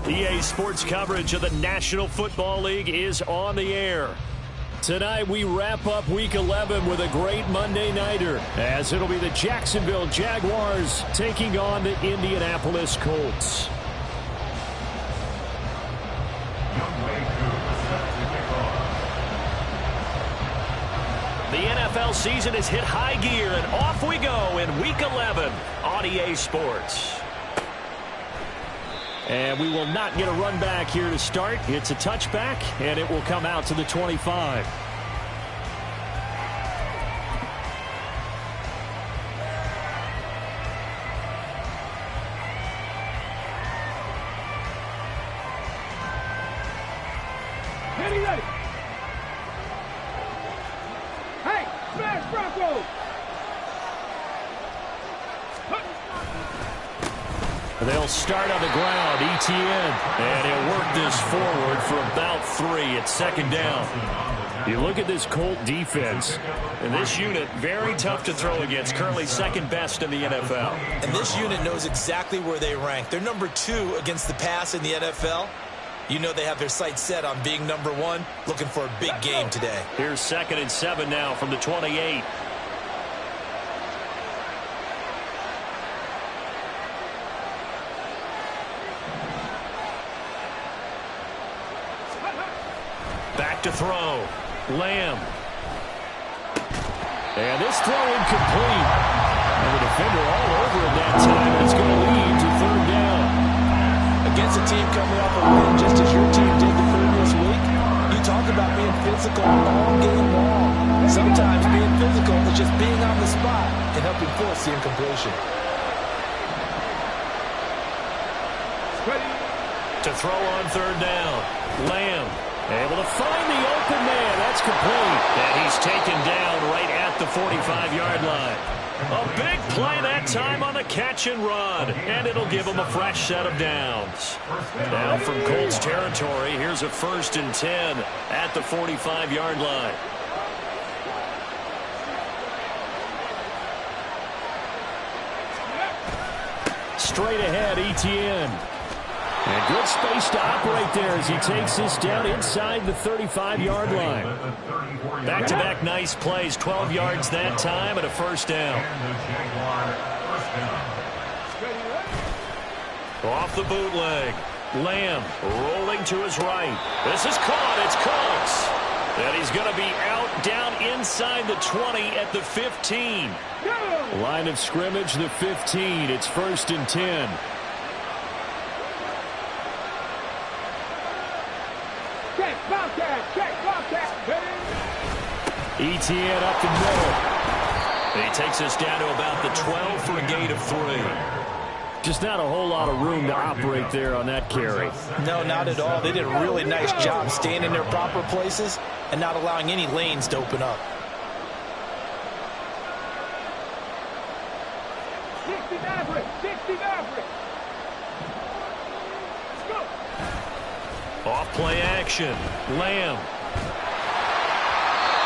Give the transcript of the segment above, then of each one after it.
EA Sports coverage of the National Football League is on the air. Tonight we wrap up Week 11 with a great Monday Nighter, as it'll be the Jacksonville Jaguars taking on the Indianapolis Colts. The NFL season has hit high gear, and off we go in Week 11 on EA Sports. And we will not get a run back here to start. It's a touchback, and it will come out to the 25. Ready. Hey, smash Broncos! They'll start on the ground, Etienne, and he'll work this forward for about 3 at second down. You look at this Colt defense, and this unit, very tough to throw against, currently second best in the NFL. And this unit knows exactly where they rank. They're number 2 against the pass in the NFL. You know they have their sights set on being number 1, looking for a big game today. Here's 2nd and 7 now from the 28. Back to throw. Lamb. And this throw incomplete. And the defender all over him that time. And it's going to lead to 3rd down. Against a team coming off a win, just as your team did the previous week, you talk about being physical all game long. Sometimes being physical is just being on the spot and helping force the incompletion. To throw on 3rd down. Lamb. Able to find the open man. That's complete. And he's taken down right at the 45-yard line. A big play that time on the catch and run. And it'll give him a fresh set of downs. Now from Colts territory, here's a 1st and 10 at the 45-yard line. Straight ahead, Etienne. And good space to operate there as he takes this down inside the 35-yard line. Back-to-back nice plays, 12 yards that time and a 1st down. Off the bootleg. Lamb rolling to his right. This is caught. It's Coates. And he's going to be out down inside the 20 at the 15. Line of scrimmage, the 15. It's 1st and 10. Etienne up the middle. And he takes us down to about the 12 for a gain of 3. Just not a whole lot of room to operate there on that carry. No, not at all. They did a really nice job staying in their proper places and not allowing any lanes to open up. 60 Maverick! 60 Maverick! Let's go! Off play action. Lamb.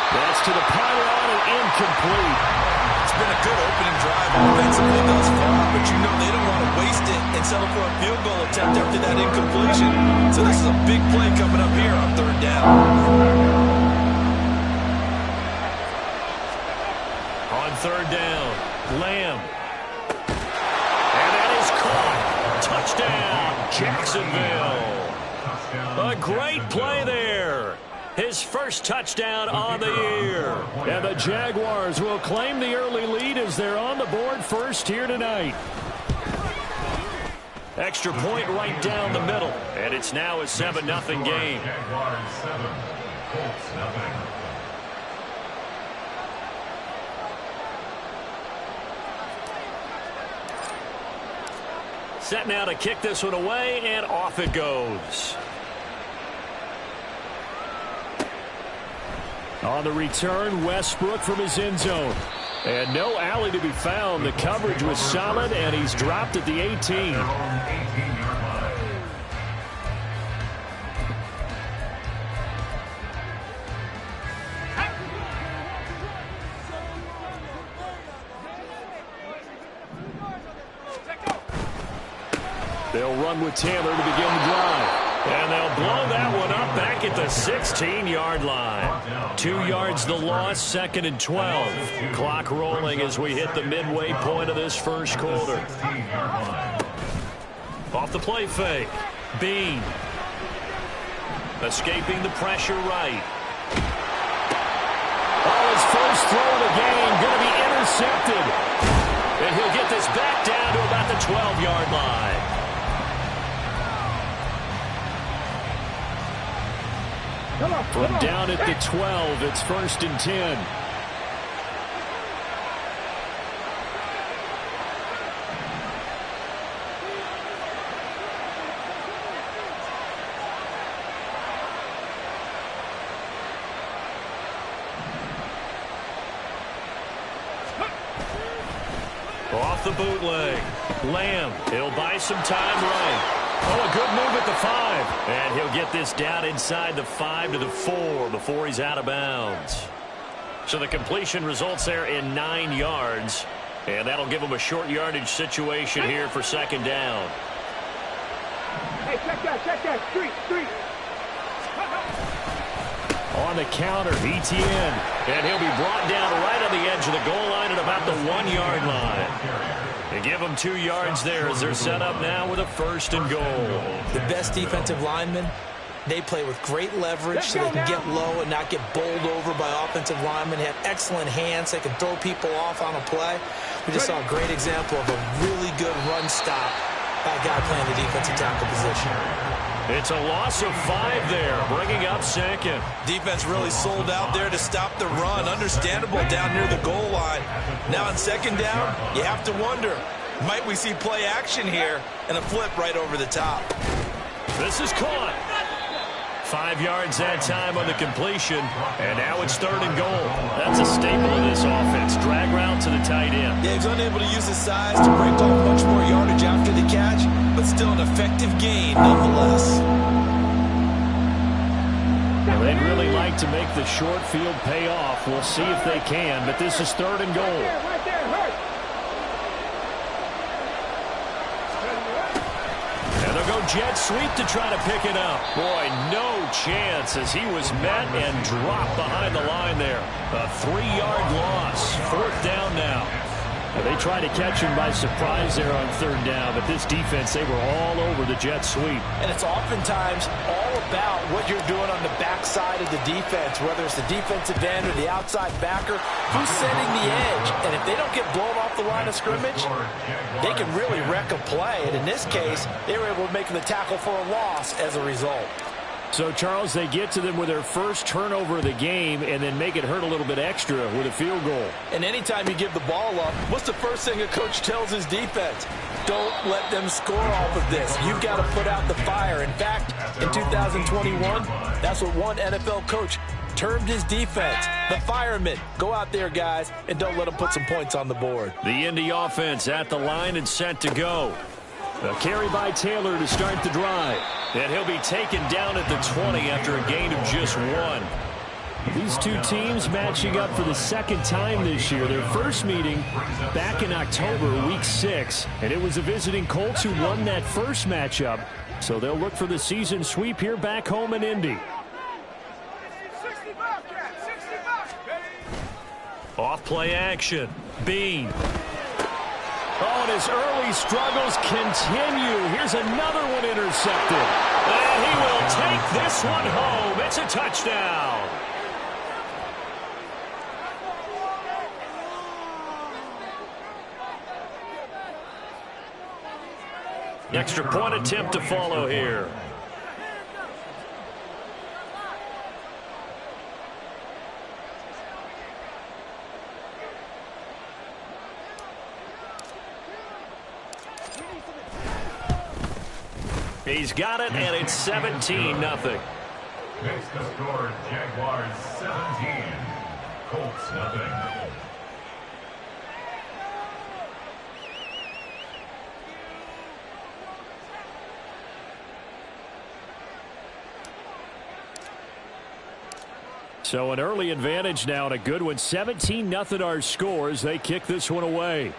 That's to the pylon and incomplete. It's been a good opening drive offensively thus far, but you know they don't want to waste it and settle for a field goal attempt after that incompletion. So this is a big play coming up here on 3rd down. On 3rd down, Lamb. And that is caught. Touchdown, Jacksonville. A great play there. His first touchdown on the year. And the Jaguars will claim the early lead as they're on the board first here tonight. Extra point right down the middle. And it's now a 7-0 game. Jaguars 7, Colts 0. Set now to kick this one away, and off it goes. On the return, Westbrook from his end zone. And no alley to be found. The coverage was solid, and he's dropped at the 18. They'll run with Taylor to begin the drive. And they'll blow that one up back at the 16-yard line. 2 yards the loss, 2nd and 12. Clock rolling as we hit the midway point of this first quarter. Off the play fake. Bean. Escaping the pressure right. Oh, his first throw of the game going to be intercepted. And he'll get this back down to about the 12-yard line. From down at the 12, it's 1st and 10. Off the bootleg. Lamb, he'll buy some time right. Oh, a good move at the 5. And he'll get this down inside the 5 to the 4 before he's out of bounds. So the completion results there in 9 yards. And that'll give him a short yardage situation here for 2nd down. Hey, check that. Street. On the counter, ETN. And he'll be brought down right on the edge of the goal line at about the 1-yard line. They give them 2 yards there as they're set up now with a 1st and goal. The best defensive linemen, they play with great leverage so they can get low and not get bowled over by offensive linemen. They have excellent hands. They can throw people off on a play. We just saw a great example of a really good run stop by a guy playing the defensive tackle position. It's a loss of 5 there, bringing up 2nd. Defense really sold out there to stop the run. Understandable down near the goal line. Now on 2nd down, you have to wonder, might we see play action here and a flip right over the top? This is caught. 5 yards that time on the completion, and now it's 3rd and goal. That's a staple of this offense. Drag route to the tight end. Yeah, he's unable to use his size to break off much more yardage after the catch, but still an effective gain nonetheless. Well, they'd really like to make the short field pay off. We'll see if they can, but this is 3rd and goal. Right there, hurt. And they'll go jet sweep to try to pick it up. Boy, no chance as he was met and dropped behind the line there. A 3-yard loss. 4th down now. They tried to catch him by surprise there on 3rd down, but this defense, they were all over the jet sweep. And it's oftentimes all about what you're doing on the backside of the defense, whether it's the defensive end or the outside backer, who's setting the edge. And if they don't get blown off the line of scrimmage, they can really wreck a play. And in this case, they were able to make the tackle for a loss as a result. So, Charles, they get to them with their first turnover of the game and then make it hurt a little bit extra with a field goal. And anytime you give the ball up, what's the first thing a coach tells his defense? Don't let them score off of this. You've got to put out the fire. In fact, in 2021, that's what one NFL coach termed his defense. The firemen. Go out there, guys, and don't let them put some points on the board. The Indy offense at the line and set to go. A carry by Taylor to start the drive. And he'll be taken down at the 20 after a gain of just 1. These two teams matching up for the 2nd time this year. Their first meeting back in October, week 6. And it was the visiting Colts who won that first matchup. So they'll look for the season sweep here back home in Indy. 65, Cat, 65. Off play action. Bean. Oh, and his early struggles continue. Here's another one intercepted. And he will take this one home. It's a touchdown. Extra point attempt to follow here. He's got it, and it's 17-0. Makes the score Jaguars 17, Colts nothing. So an early advantage now and a good one. 17-0 our scores. They kick this one away.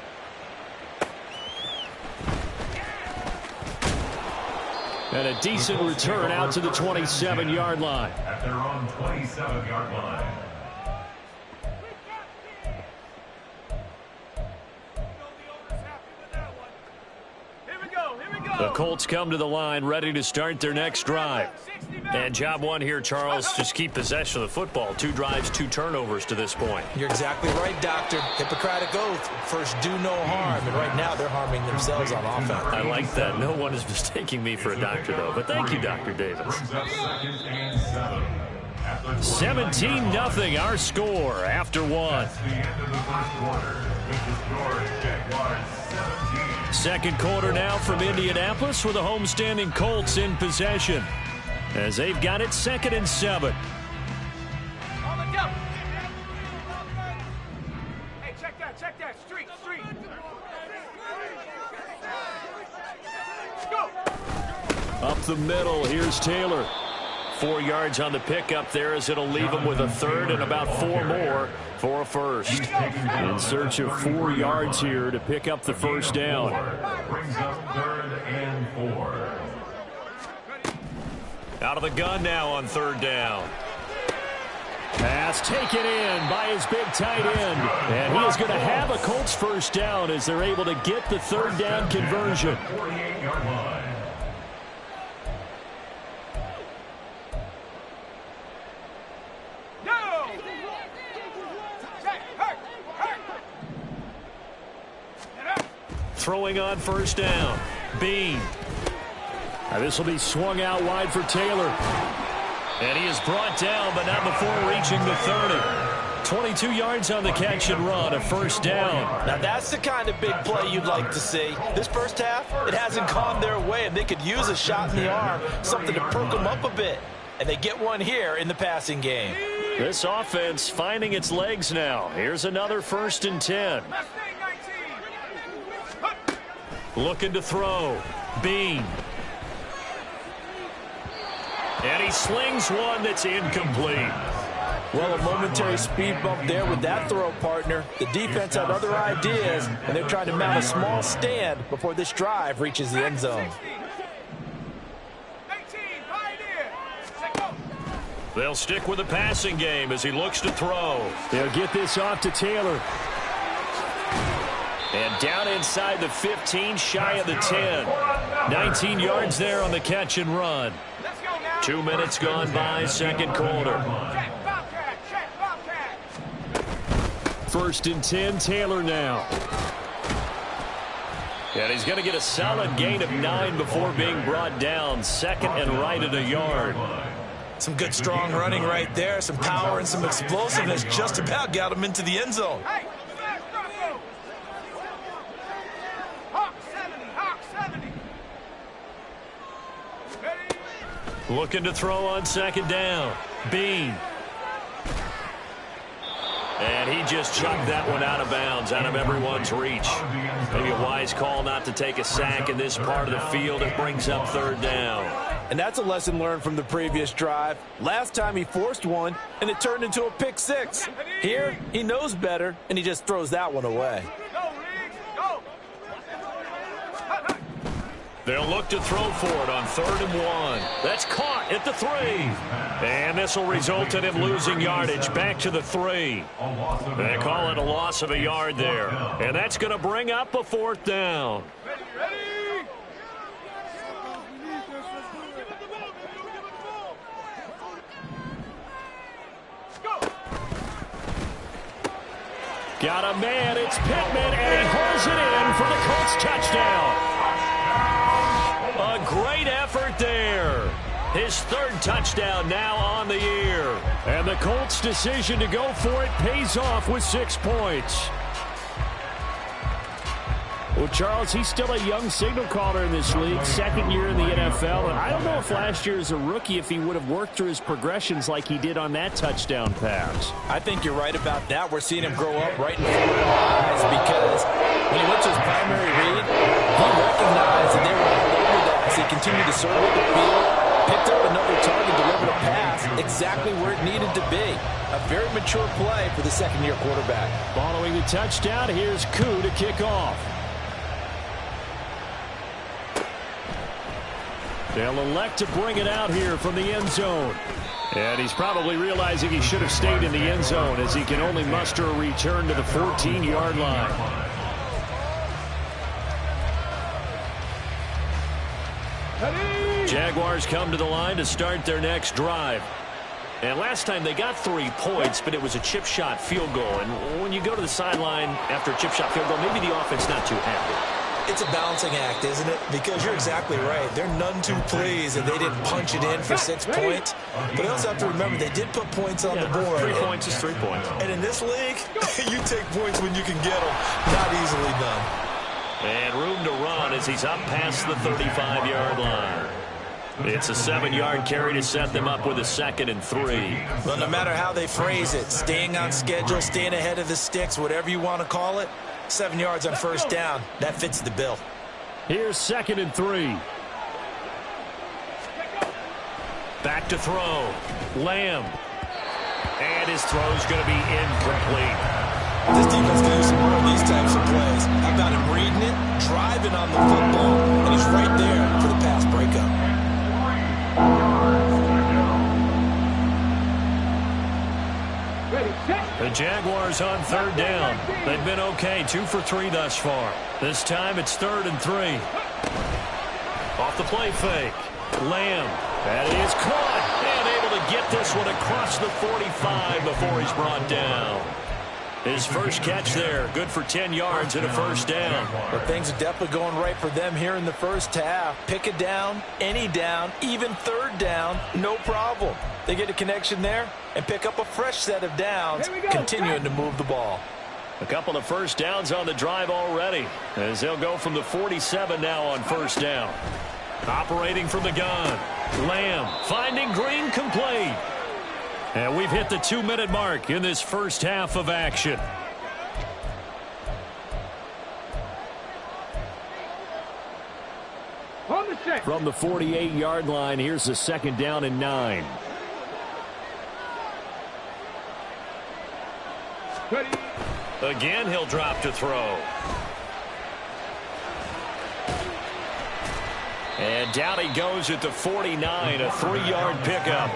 And a decent return out to the 27-yard line. At their own 27-yard line. The Colts come to the line ready to start their next drive. And job one here, Charles, just keep possession of the football. 2 drives, 2 turnovers to this point. You're exactly right, Doctor. Hippocratic oath. First, do no harm. And right now, they're harming themselves on offense. I like that. No one is mistaking me for a doctor, though. But thank you, Dr. Davis. 17-0 our score after 1. That's the end of the first quarter. With the score, Jaguars 17. Second quarter now from Indianapolis with the homestanding Colts in possession as they've got it 2nd and 7. Hey, check that. Street. Go. Up the middle, here's Taylor. 4 yards on the pickup there as it'll leave him with a third and about 4 more for a first. In search of 4 yards here to pick up the first down. Brings up 3rd and 4. Out of the gun now on 3rd down. Pass taken in by his big tight end. And he is going to have a Colts first down as they're able to get the 3rd down conversion. 48-yard line. Throwing on first down. Bean. Now this will be swung out wide for Taylor. And he is brought down, but not before reaching the 30. 22 yards on the catch and run, a first down. Now that's the kind of big play you'd like to see. This first half, it hasn't gone their way, and they could use a shot in the arm, something to perk them up a bit. And they get one here in the passing game. This offense finding its legs now. Here's another 1st and 10. Looking to throw. Bean. And he slings one that's incomplete. Well, a momentary speed bump there with that throw, partner. The defense had other ideas, and they're trying to mount a small stand before this drive reaches the end zone. They'll stick with the passing game as he looks to throw. They'll get this off to Taylor. And down inside the 15, shy of the 10. 19 yards there on the catch and run. 2 minutes gone by, second quarter. 1st and 10, Taylor now. And he's going to get a solid gain of 9 before being brought down. 2nd and right at a yard. Some good strong running right there. Some power and some explosiveness just about got him into the end zone. Looking to throw on 2nd down. Bean. And he just chucked that one out of bounds, out of everyone's reach. Maybe a wise call not to take a sack in this part of the field. It brings up 3rd down. And that's a lesson learned from the previous drive. Last time he forced one, and it turned into a pick 6. Here, he knows better, and he just throws that one away. They'll look to throw for it on 3rd and 1. That's caught at the 3. And this will result in him losing yardage back to the 3. They call it a loss of a yard there. And that's going to bring up a 4th down. Got a man, it's Pittman, and he hauls it in for the Colts touchdown. A great effort there. His 3rd touchdown now on the year. And the Colts' decision to go for it pays off with 6 points. Well, Charles, he's still a young signal caller in this league, 2nd year in the NFL. And I don't know if last year as a rookie if he would have worked through his progressions like he did on that touchdown pass. I think you're right about that. We're seeing him grow up right in front of our eyes because when he went to his primary read, he recognized that they were all over that as he continued to survey the field, picked up another target, delivered a pass exactly where it needed to be. A very mature play for the 2nd-year quarterback. Following the touchdown, here's Koo to kick off. They'll elect to bring it out here from the end zone. And he's probably realizing he should have stayed in the end zone as he can only muster a return to the 14-yard line. Jaguars come to the line to start their next drive. And last time they got 3 points, but it was a chip shot field goal. And when you go to the sideline after a chip shot field goal, maybe the offense not too happy. It's a balancing act, isn't it? Because you're exactly right. They're none too pleased that they didn't punch it in for 6 points. But they also have to remember they did put points on the board. 3 points is 3 points. And in this league, you take points when you can get them. Not easily done. And room to run as he's up past the 35-yard line. It's a 7-yard carry to set them up with a 2nd and 3. Well, no matter how they phrase it, staying on schedule, staying ahead of the sticks, whatever you want to call it, 7 yards on first down, that fits the bill. Here's 2nd and 3. Back to throw. Lamb. And his throw's going to be incomplete. This defense can use some more of these types of plays. How about him reading it, driving on the football, and he's right there for the pass breakup. The Jaguars on 3rd down. They've been okay, 2 for 3 thus far. This time it's 3rd and 3. Off the play fake. Lamb. That is caught. And able to get this one across the 45 before he's brought down. His first catch there, good for 10 yards and a first down. But things are definitely going right for them here in the first half. Pick a down, any down, even 3rd down, no problem. They get a connection there and pick up a fresh set of downs, continuing to move the ball. A couple of first downs on the drive already, as they'll go from the 47 now on first down. Operating from the gun. Lamb finding Green complete. And we've hit the 2-minute mark in this first half of action. From the 48-yard line, here's the 2nd down and 9. Again, he'll drop to throw. And down he goes at the 49, a 3-yard pickup.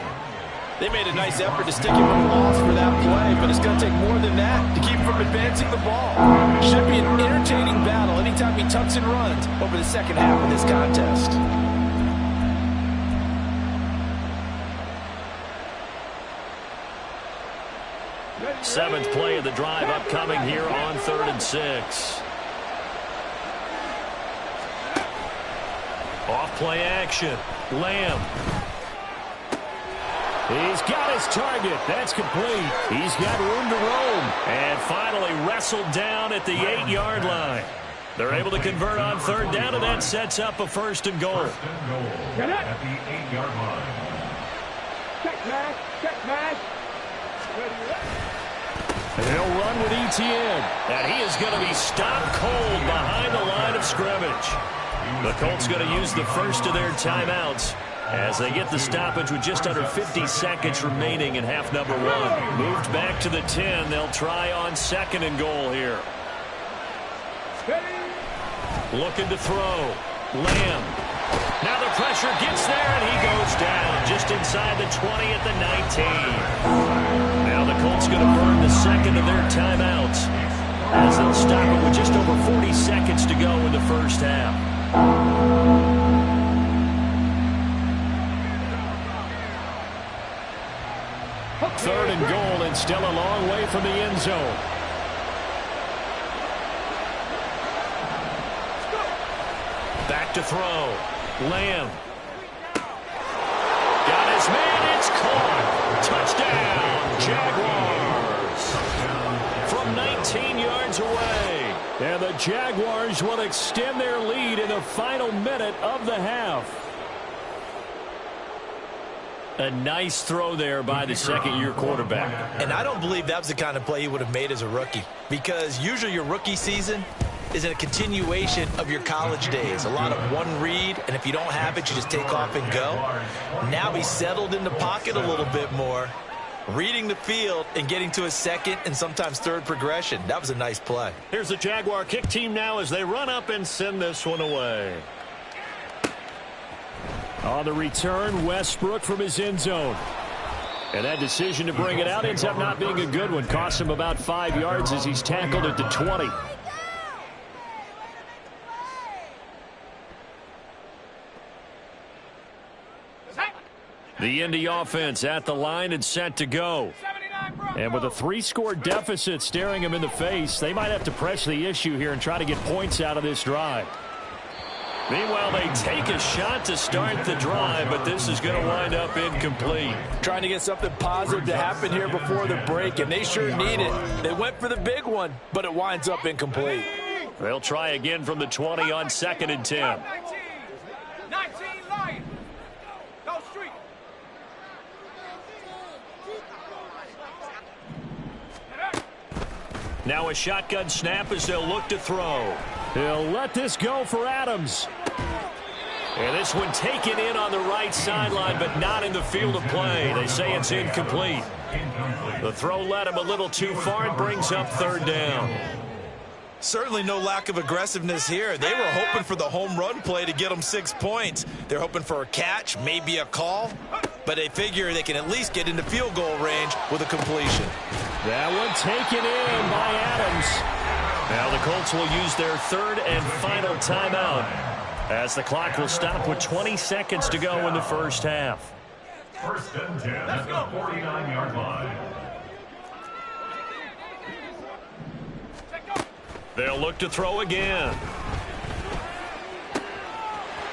They made a nice effort to stick him in the loss for that play, but it's going to take more than that to keep him from advancing the ball. Should be an entertaining battle anytime he tucks and runs over the second half of this contest. Seventh play of the drive upcoming here on 3rd and 6. Off play action. Lamb. He's got his target. That's complete. He's got room to roam. And finally wrestled down at the 8-yard line. They're able to convert on 3rd down, and that sets up a 1st and goal. At the 8-yard line. Check, man. Check, man. And he'll run with Etienne. And he is going to be stopped cold behind the line of scrimmage. The Colts going to use the first of their timeouts as they get the stoppage with just under 50 seconds remaining in half number 1. Moved back to the 10. They'll try on 2nd and goal here. Looking to throw. Lamb. Now the pressure gets there, and he goes down just inside the 20 at the 19. Now the Colts going to burn the 2nd of their timeouts as they'll stop it with just over 40 seconds to go in the first half. 3rd and goal, and still a long way from the end zone. Back to throw. Lamb. Got his man. It's caught. Touchdown, Jaguars. From 19 yards away. And the Jaguars will extend their lead in the final minute of the half. A nice throw there by the second-year quarterback. And I don't believe that was the kind of play he would have made as a rookie, because usually your rookie season is a continuation of your college days. A lot of one read, and if you don't have it, you just take off and go. Now he's settled in the pocket a little bit more, reading the field and getting to his 2nd and sometimes 3rd progression. That was a nice play. Here's the Jaguar kick team now as they run up and send this one away. On the return, Westbrook from his end zone. And that decision to bring it out ends up not being a good one. Costs him about 5 yards as he's tackled at the 20. The Indy offense at the line and set to go. And with a 3-score deficit staring him in the face, they might have to press the issue here and try to get points out of this drive. Meanwhile, they take a shot to start the drive, but this is going to wind up incomplete. Trying to get something positive to happen here before the break, and they sure need it. They went for the big one, but it winds up incomplete. They'll try again from the 20 on 2nd and 10. 19 Lions. Go street. Now a shotgun snap as they'll look to throw. He'll let this go for Adams. And this one taken in on the right sideline, but not in the field of play. They say it's incomplete. The throw led him a little too far and brings up 3rd down. Certainly no lack of aggressiveness here. They were hoping for the home run play to get them 6 points. They're hoping for a catch, maybe a call, but they figure they can at least get into field goal range with a completion. That one taken in by Adams. Now the Colts will use their 3rd and final timeout as the clock will stop with 20 seconds to go in the first half. 1st and 10 at the 49-yard line. They'll look to throw again.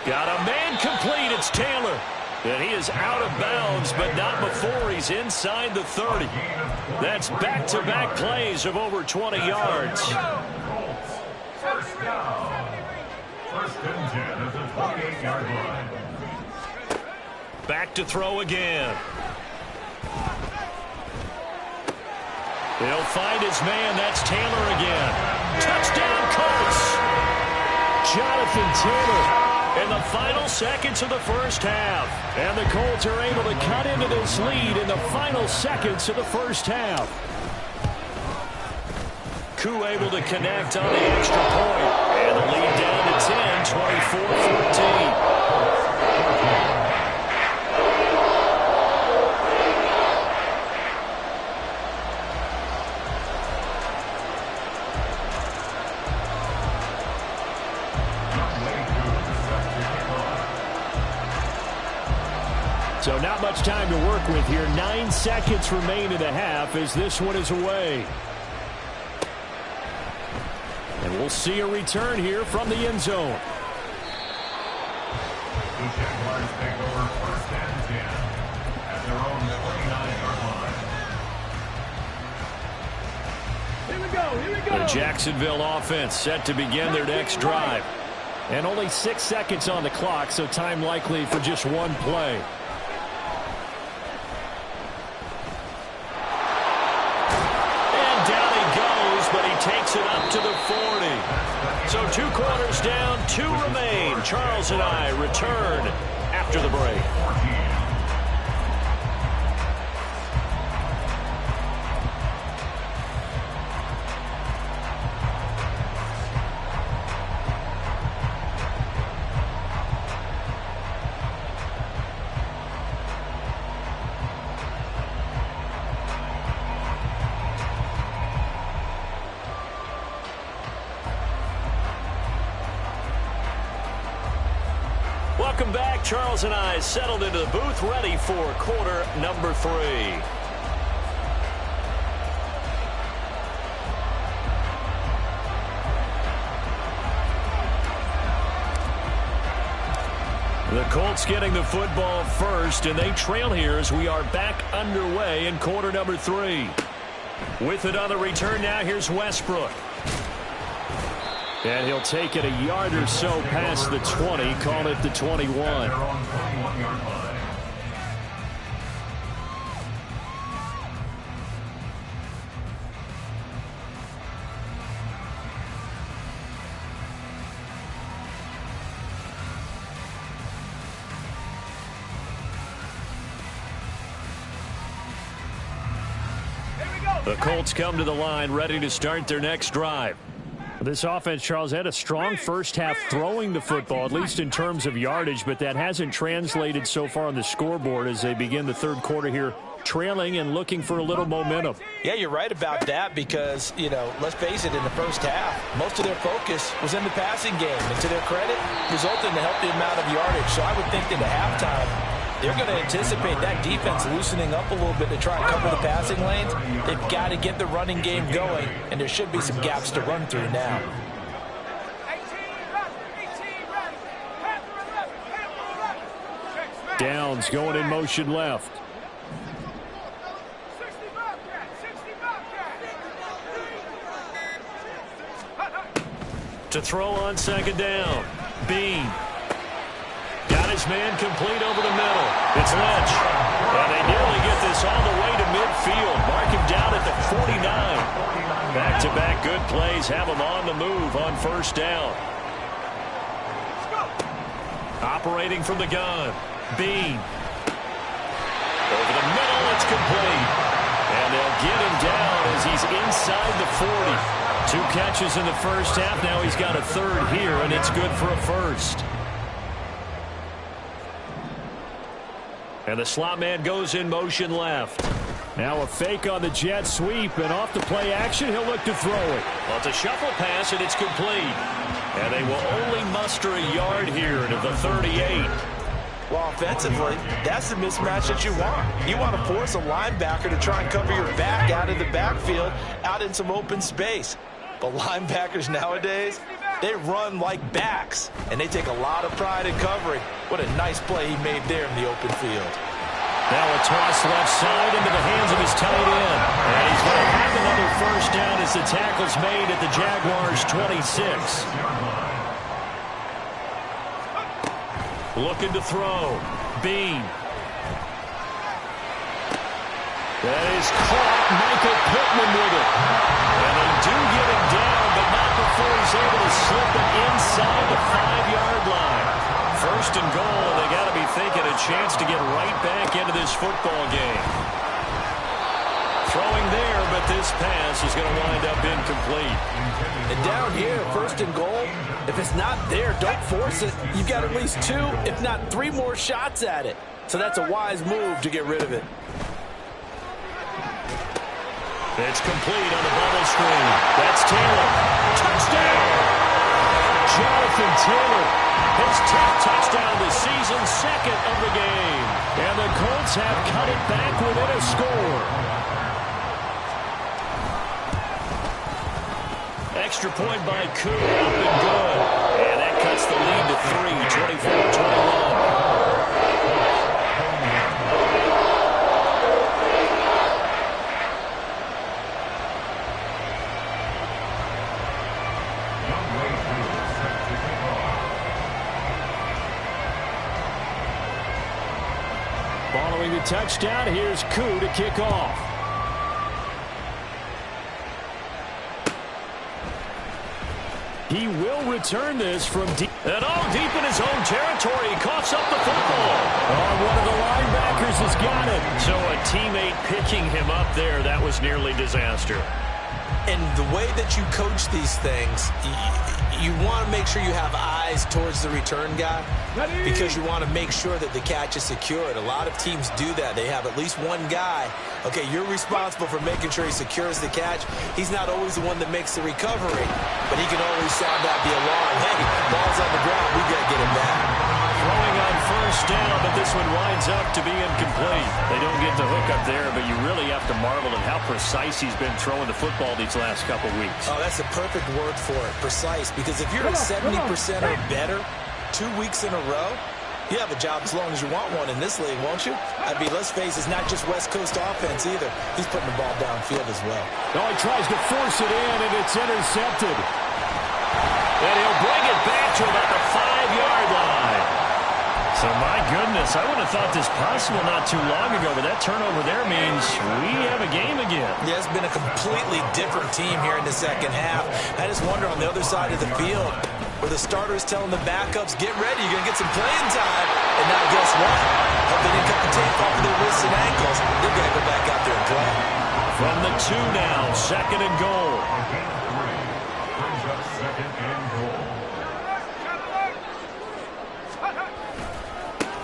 Got a man complete. It's Taylor. And he is out of bounds, but not before he's inside the 30. That's back-to-back plays of over 20 yards. Colts, 1st down. 1st and 10 at the 28-yard line. Back to throw again. He'll find his man. That's Taylor again. Touchdown, Colts. Jonathan Taylor in the final seconds of the first half. And the Colts are able to cut into this lead in the final seconds of the first half. Koo able to connect on the extra point. And the lead down to 10, 24-14. So not much time to work with here. 9 seconds remain in the half as this one is away. And we'll see a return here from the end zone. The Jaguars take over 1st and 10 at their own 49-yard line. Here we go. Here we go. The Jacksonville offense set to begin their next drive. And only 6 seconds on the clock, so time likely for just one play. Takes it up to the 40. So 2 quarters down, 2 remain. Charles and I return after the break. Welcome back. Charles and I settled into the booth, ready for quarter number 3. The Colts getting the football first, and they trail here as we are back underway in quarter number 3. With it on the return now, here's Westbrook. And he'll take it a yard or so past the 20, call it the 21. Their own 21-yard line. The Colts come to the line ready to start their next drive. This offense, Charles, had a strong first half throwing the football, at least in terms of yardage, but that hasn't translated so far on the scoreboard as they begin the third quarter here, trailing and looking for a little momentum. Yeah, you're right about that because, let's face it, in the first half, most of their focus was in the passing game. And to their credit, resulted in a healthy amount of yardage. So I would think that at halftime, they're going to anticipate that defense loosening up a little bit to try and cover the passing lanes. They've got to get the running game going, and there should be some gaps to run through now. 18 Downs going in motion left. To throw on second down. Bean. Got his man complete over the middle. It's Lynch. And they nearly get this all the way to midfield. Mark him down at the 49. Back-to-back good plays have him on the move on first down. Operating from the gun. Bean. Over the middle, it's complete. And they'll get him down as he's inside the 40. 2 catches in the first half. Now he's got a third here, and it's good for a first. And the slot man goes in motion left. Now a fake on the jet sweep, and off the play action, he'll look to throw it. Well, it's a shuffle pass, and it's complete. And they will only muster a yard here to the 38. Well, offensively, that's the mismatch that you want. You want to force a linebacker to try and cover your back out of the backfield, out in some open space. But linebackers nowadays, they run like backs, and they take a lot of pride in covering. What a nice play he made there in the open field. Now a toss left side into the hands of his tight end. And he's going to have another first down as the tackle's made at the Jaguars' 26. Looking to throw. Bean. That is caught. Michael Pittman with it. And they do get him down, but not before he's able to slip it inside the 5-yard line. First and goal, and they got to be thinking a chance to get right back into this football game. Throwing there, but this pass is going to wind up incomplete. And down here, first and goal, if it's not there, don't force it. You've got at least 2, if not 3 more shots at it. So that's a wise move to get rid of it. It's complete on the bubble screen. That's Taylor. Touchdown! Jonathan Taylor. His 10th touchdown of the season, 2nd of the game. And the Colts have cut it back within a score. Extra point by Koo, up and good. And that cuts the lead to 3, 24-21. Following the touchdown, here's Koo to kick off. He will return this from deep. And deep in his own territory, he coughs up the football. One of the linebackers has got it. So a teammate picking him up there, that was nearly disaster. And the way that you coach these things, you want to make sure you have eyes towards the return guy because you want to make sure that the catch is secured. A lot of teams do that. They have at least one guy. Okay, you're responsible for making sure he secures the catch. He's not always the one that makes the recovery, but he can always sound out the alarm. Hey, ball's on the ground. We got to get him back. Throwing on first down, but this one winds up to be incomplete. They don't get the hook up there, but you really have to marvel at how precise he's been throwing the football these last couple weeks. Oh, that's a perfect word for it, precise, because if you're at 70% or better 2 weeks in a row, you have a job as long as you want one in this league, won't you? I mean, let's face it, it's not just West Coast offense either. He's putting the ball downfield as well. No, he tries to force it in, and it's intercepted. And he'll bring it back to about the 5-yard line. So, my goodness, I wouldn't have thought this possible not too long ago, but that turnover there means we have a game again. Yeah, it's been a completely different team here in the second half. I just wonder on the other side of the field where the starters telling the backups, get ready, you're going to get some playing time. And now guess what? Hope they didn't cut the tape off of their wrists and ankles. They've got to go back out there and play. From the 2 now, 2nd and goal. second and goal.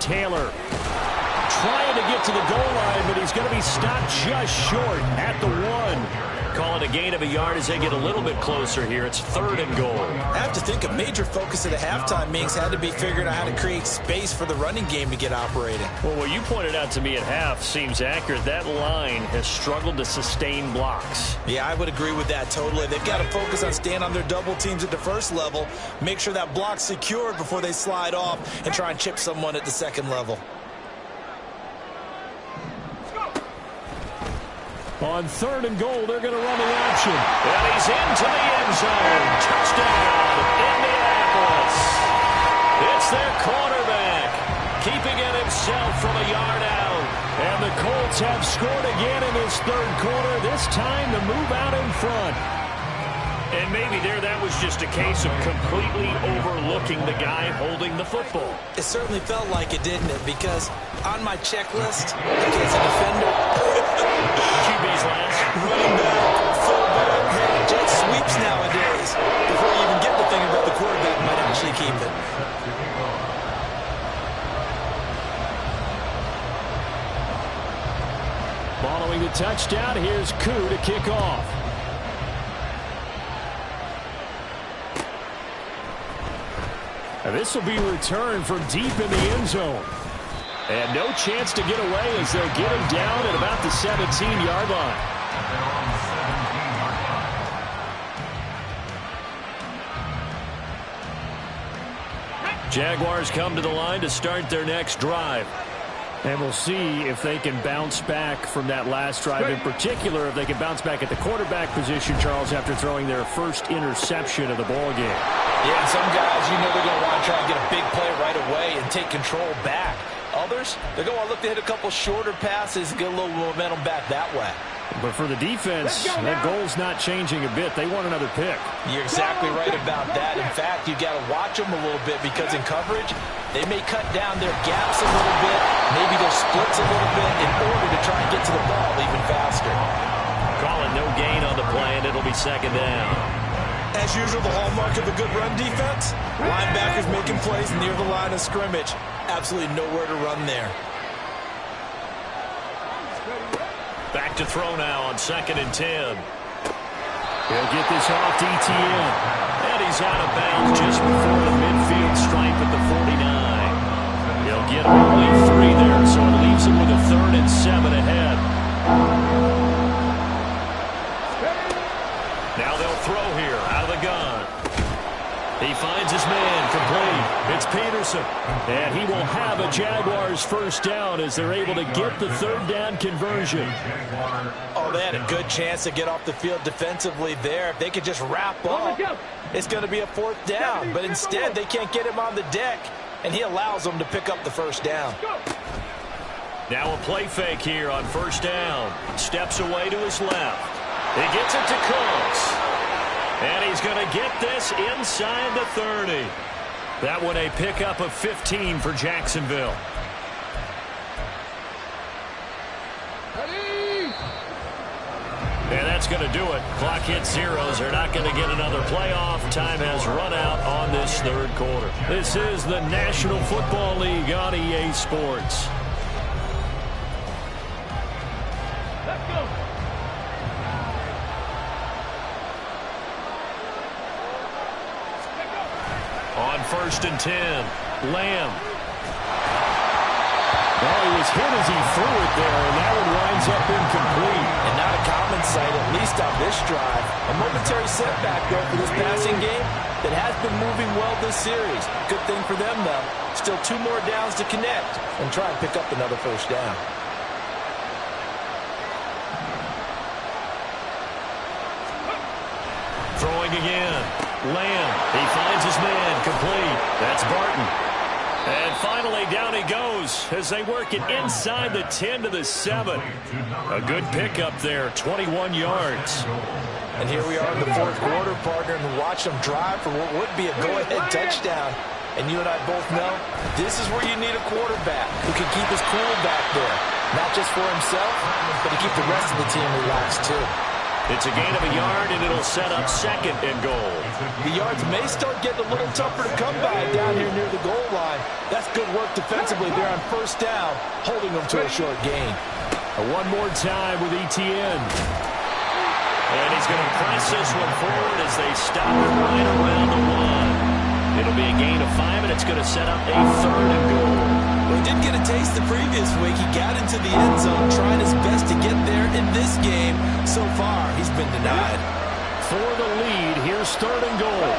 Taylor trying to get to the goal line, but he's going to be stopped just short at the 1. Call it a gain of a yard as they get a little bit closer here. It's 3rd and goal. I have to think a major focus at the halftime meetings had to be figuring out how to create space for the running game to get operating. Well, what you pointed out to me at half seems accurate. That line has struggled to sustain blocks. Yeah, I would agree with that totally. They've got to focus on staying on their double teams at the first level, make sure that block's secured before they slide off and try and chip someone at the second level. On 3rd and goal, they're going to run the option. And he's into the end zone. Touchdown, Indianapolis. It's their quarterback, keeping it himself from a yard out. And the Colts have scored again in this 3rd quarter, this time to move out in front. And maybe that was just a case of completely overlooking the guy holding the football. It certainly felt like it, didn't it? Because on my checklist, as a defender, QB's last. running back, fullback, jet sweeps nowadays. Before you even get to thinking about the quarterback might actually keep it. Following the touchdown, here's Koo to kick off. This will be returned from deep in the end zone. And no chance to get away as they'll get him down at about the 17-yard line. Jaguars come to the line to start their next drive. And we'll see if they can bounce back from that last drive. In particular, if they can bounce back at the quarterback position, Charles, after throwing their first interception of the ball game. Yeah, some guys, they're going to want to try and get a big play right away and take control back. Others, they're going to want to look to hit a couple shorter passes and get a little momentum back that way. But for the defense, that goal's not changing a bit. They want another pick. You're exactly right about that. In fact, you've got to watch them a little bit because in coverage, they may cut down their gaps a little bit, maybe their splits a little bit in order to try and get to the ball even faster. Calling no gain on the play, and it'll be 2nd down. As usual, the hallmark of a good run defense, linebackers making plays near the line of scrimmage. Absolutely nowhere to run there. Back to throw now on 2nd and 10. He'll get this off to ETN. And he's out of bounds just before the midfield stripe at the 49. He'll get only 3 there, so it leaves him with a 3rd and 7 ahead. Now they'll throw here out of the gun. He finds his man complete. It's Peterson. And he will have a Jaguars first down as they're able to get the 3rd down conversion. Oh, they had a good chance to get off the field defensively there. If they could just wrap up, it's going to be a 4th down. But instead, they can't get him on the deck, and he allows them to pick up the first down. Now a play fake here on 1st down. Steps away to his left. He gets it to Cooks. And he's going to get this inside the 30. That one a pickup of 15 for Jacksonville. And that's going to do it. Clock hits zeros. They're not going to get another playoff. Time has run out on this 3rd quarter. This is the National Football League on EA Sports. Let's go. On 1st and 10, Lamb. Well, he was hit as he threw it there, and that one winds up incomplete. And not a common sight, at least on this drive. A momentary setback, though, for this passing game that has been moving well this series. Good thing for them, though. Still 2 more downs to connect and try and pick up another first down. Throwing again. Lamb. He finds his man complete. That's Barton. And finally, down he goes as they work it inside the 10 to the 7. A good pickup there, 21 yards. And here we are in the 4th quarter, partner, and watch them drive for what would be a go-ahead touchdown. And you and I both know this is where you need a quarterback who can keep his cool back there. Not just for himself, but to keep the rest of the team relaxed, too. It's a gain of a yard, and it'll set up 2nd and goal. The yards may start getting a little tougher to come by down here near the goal line. That's good work defensively there on 1st down, holding them to a short gain. One more time with Etienne. And he's going to press this one forward as they stop it right around the 1. It'll be a gain of 5, and it's going to set up a 3rd and goal. Well, he did get a taste the previous week. He got into the end zone, trying his best to get there in this game. So far, he's been denied. For the lead, here's 3rd and goal.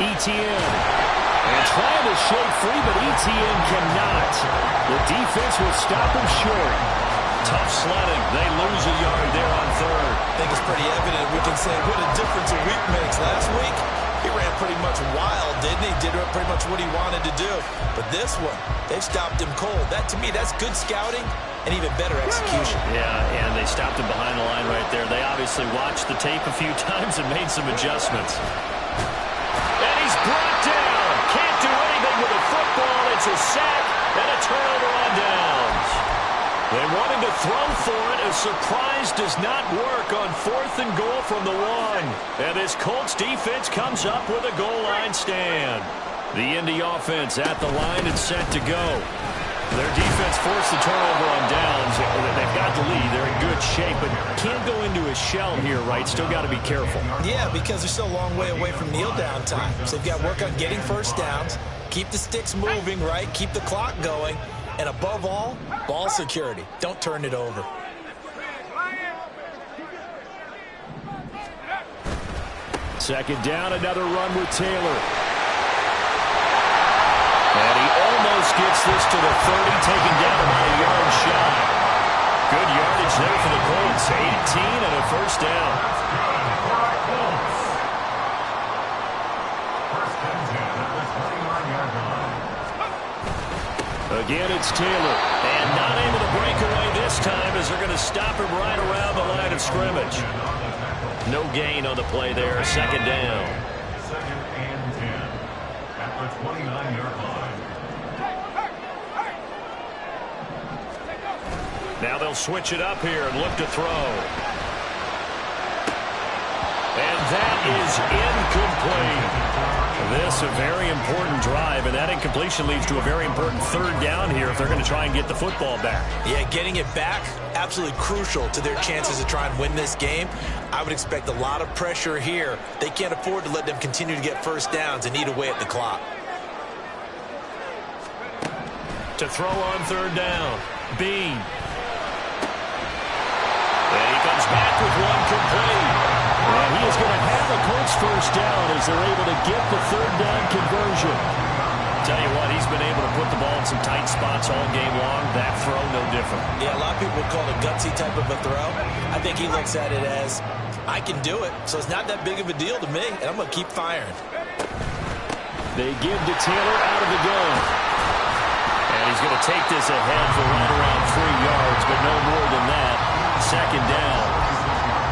Etienne. And trying to shake free, but Etienne cannot. The defense will stop him short. Tough sledding. They lose a yard there on 3rd. I think it's pretty evident. We can say what a difference a week makes. Last week, he ran pretty much wild, didn't he? Did pretty much what he wanted to do. But this one, they've stopped him cold. That, to me, that's good scouting and even better execution. Yeah, and they stopped him behind the line right there. They obviously watched the tape a few times and made some adjustments. And he's brought down. Can't do anything with the football. It's a sack and a turnover on downs. They wanted to throw for it. A surprise does not work on 4th and goal from the 1. And this Colts defense comes up with a goal line stand. The Indy offense at the line and set to go. Their defense forced the turnover on downs. They've got the lead. They're in good shape, but can't go into a shell here, right? Still got to be careful. Yeah, because they're still a long way away from kneel down time. So they've got to work on getting 1st downs, keep the sticks moving, right? Keep the clock going. And above all, ball security. Don't turn it over. Second down, another run with Taylor. And he almost gets this to the 30, taken down about a yard shy. Good yardage there for the Colts. 18 and a 1st down. Again, it's Taylor. And not able to break away this time as they're going to stop him right around the line of scrimmage. No gain on the play there. 2nd down. 2nd and 10 at the 29-yard line. Now they'll switch it up here and look to throw. And that is incomplete. This a very important drive, and that incompletion leads to a very important 3rd down here if they're going to try and get the football back. Yeah, getting it back, absolutely crucial to their chances to try and win this game. I would expect a lot of pressure here. They can't afford to let them continue to get 1st downs and eat away at the clock. To throw on 3rd down, Bean. And he comes back with one complete. And he is going to have a Colts 1st down as they're able to get the 3rd down conversion. Tell you what, he's been able to put the ball in some tight spots all game long. That throw, no different. Yeah, a lot of people would call it a gutsy type of a throw. I think he looks at it as, I can do it, so it's not that big of a deal to me, and I'm going to keep firing. They give to Taylor out of the gun. And he's going to take this ahead for right around 3 yards, but no more than that. 2nd down.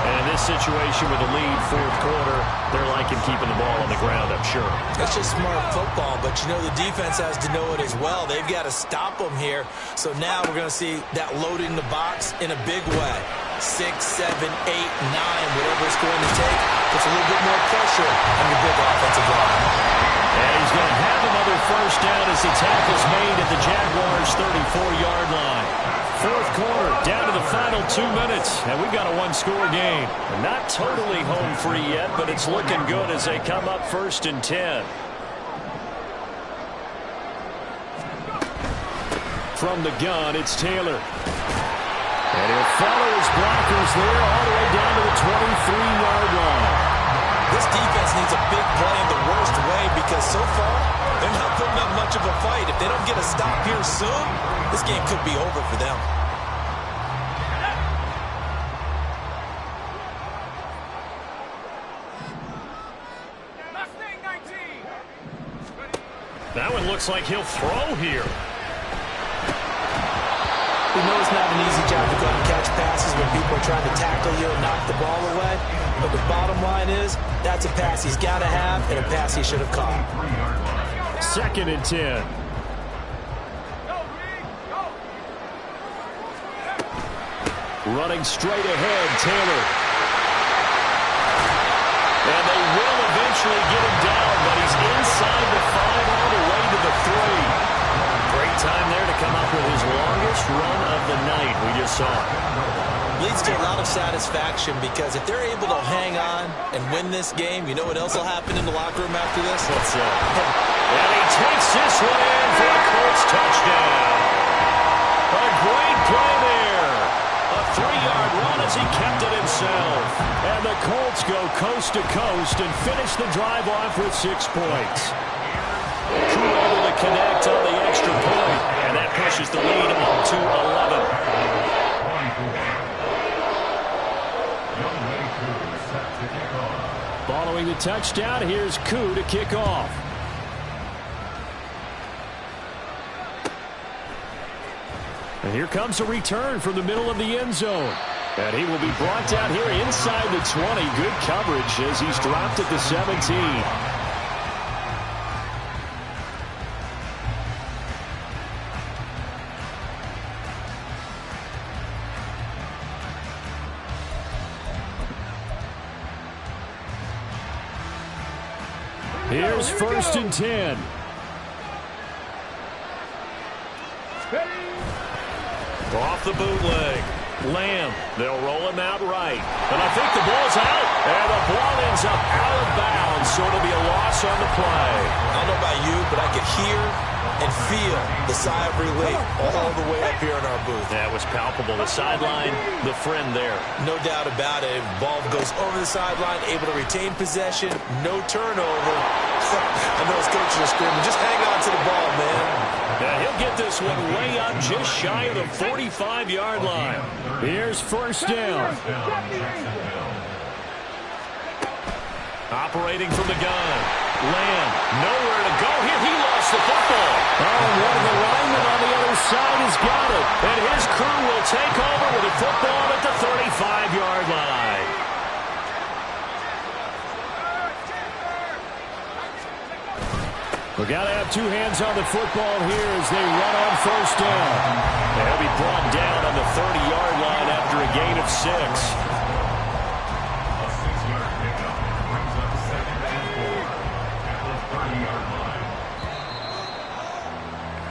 And in this situation with the lead, 4th quarter, they're liking keeping the ball on the ground, I'm sure. That's just smart football, but you know the defense has to know it as well. They've got to stop them here. So now we're going to see that loading the box in a big way. 6, 7, 8, 9, whatever it's going to take. Puts a little bit more pressure on your big offensive line. And he's going to have another 1st down as the tackle's made at the Jaguars' 34-yard line. 4th quarter, down to the final 2 minutes, and we've got a 1-score game. Not totally home free yet, but it's looking good as they come up 1st and 10. From the gun, it's Taylor. And he'll follow his blockers there all the way down to the 23-yard line. This defense needs a big play in the worst way because so far, they're not putting up much of a fight. If they don't get a stop here soon, this game could be over for them. That one looks like he'll throw here. We know it's not an easy job to go out and catch passes when people are trying to tackle you and knock the ball away. But the bottom line is, that's a pass he's got to have and a pass he should have caught. 2nd and 10. Running straight ahead, Taylor. And they will eventually get him down, but he's inside the 5 all the way to the 3. Great time there to come up with his longest run of the night. We just saw it. Leads to a lot of satisfaction because if they're able to hang on and win this game, you know what else will happen in the locker room after this? What's that? And he takes this one in for a Colts touchdown. A great play there. A 3-yard run as he kept it himself. And the Colts go coast to coast and finish the drive off with 6 points. Koo able to connect on the extra point, and that pushes the lead up to 11. Following the touchdown, here's Koo to kick off. And here comes a return from the middle of the end zone. And he will be brought down here inside the 20. Good coverage as he's dropped at the 17. Here's 1st and 10. Off the bootleg. Lamb. They'll roll him out right. And I think the ball's out. And the ball ends up out of bounds. So it'll be a loss on the play. I don't know about you, but I could hear and feel the sigh of relief all the way up here in our booth. That was palpable. The sideline, the friend there. No doubt about it. Ball goes over the sideline, able to retain possession, no turnover. I know his coaches are screaming, just hang on to the ball, man. Yeah, he'll get this one way up just shy of the 45-yard line. Here's 1st down. Operating from the gun. Lamb, nowhere to go here. He lost the football. Oh, and one of the linemen on the other side has got it. And his crew will take over with the football at the 35-yard line. We've got to have 2 hands on the football here as they run on 1st down. They'll be brought down on the 30-yard line after a gain of 6. A 6-yard pickup brings up 2nd and 4 at the 30-yard line.